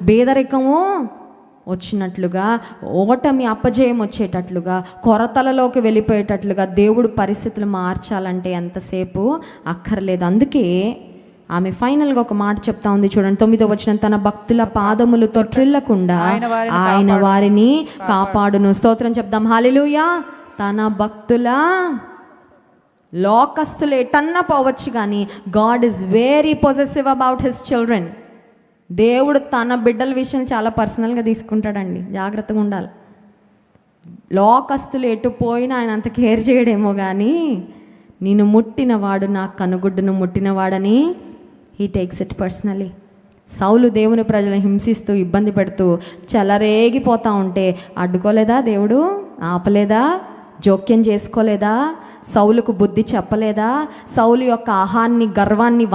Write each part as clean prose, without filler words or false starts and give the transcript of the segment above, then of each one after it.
పేదరికము వచ్చినట్లుగా, ఓటమి అపజయం వచ్చేటట్లుగా, కొరతలలోకి వెళ్ళిపోయేటట్లుగా దేవుడు పరిస్థితులు మార్చాలంటే ఎంతసేపు అక్కర్లేదు. అందుకే ఆమె ఫైనల్గా ఒక మాట చెప్తా ఉంది చూడండి, 9వ వచనం, తన భక్తుల పాదములు తొట్రిల్లకుండా ఆయన వారిని కాపాడును. స్తోత్రం చెప్దాం, హల్లెలూయా. తన భక్తుల, లోకస్తులు ఎటన్నా పోవచ్చు కానీ God is very possessive about his children. దేవుడు తన బిడ్డల విషయం చాలా పర్సనల్గా తీసుకుంటాడండి, జాగ్రత్తగా ఉండాలి. లోకస్తులు ఎటు పోయినా ఆయన అంత కేర్ చేయడేమో కానీ నిన్ను ముట్టినవాడు నా కనుగుడ్డును ముట్టినవాడని హీ టేక్స్ ఇట్ పర్సనలీ. సౌలు దేవుని ప్రజలను హింసిస్తూ ఇబ్బంది పెడుతూ చెలరేగిపోతూ ఉంటే అడ్డుకోలేదా దేవుడు? ఆపలేదా? జోక్యం చేసుకోలేదా? సౌలుకు బుద్ధి చెప్పలేదా? సౌలు యొక్క ఆహాన్ని, గర్వాన్ని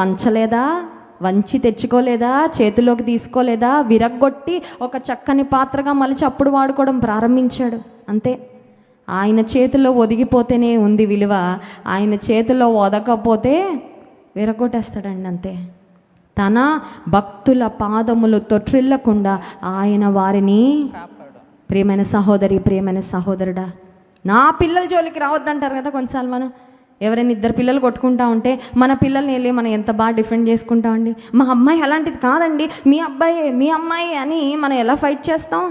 వంచి తెచ్చుకోలేదా? చేతిలోకి తీసుకోలేదా? విరగ్గొట్టి ఒక చక్కని పాత్రగా మలిచి అప్పుడు వాడుకోవడం ప్రారంభించాడు. అంతే. ఆయన చేతిలో ఒదిగిపోతేనే ఉంది విలువ, ఆయన చేతిలో ఒదగకపోతే విరగొట్టేస్తాడండి. అంతే. తన భక్తుల పాదములు తొట్రిల్లకుండా ఆయన వారిని, ప్రియమైన సహోదరి, ప్రియమైన సహోదరుడా, నా పిల్లల జోలికి రావద్దంటారు కదా కొన్నిసార్లు. మనం ఎవరైనా 2 పిల్లలు కొట్టుకుంటా ఉంటే మన పిల్లల్ని వెళ్ళి మనం ఎంత బాగా డిఫెండ్ చేసుకుంటామండి. మా అమ్మాయి అలాంటిది కాదండి, మీ అబ్బాయే, మీ అమ్మాయి అని మనం ఎలా ఫైట్ చేస్తాం?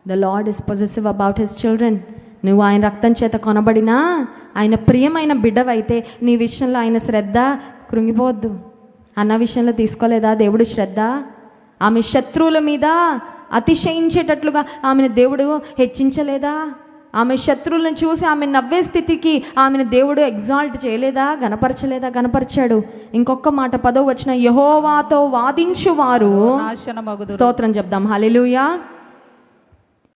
The lord is possessive about his children. నువ్వు ఆయన రక్తం చేత కొనబడినా, ఆయన ప్రియమైన బిడ్డవైతే నీ విషయంలో ఆయన శ్రద్ధ కృంగిపోవద్దు. అన్న విషయంలో తీసుకోలేదా దేవుడు శ్రద్ధ? ఆమె శత్రువుల మీద అతిశయించేటట్లుగా ఆమెను దేవుడు హెచ్చించలేదా? ఆమె శత్రువులను చూసి ఆమె నవ్వే స్థితికి ఆమెను దేవుడు ఎగ్జాల్ట్ చేయలేదా? గనపరచలేదా? గనపరిచాడు. ఇంకొక మాట 10వ వచనం, యెహోవాతో వాదించువారు, స్తోత్రం చెప్దాం, హల్లెలూయా.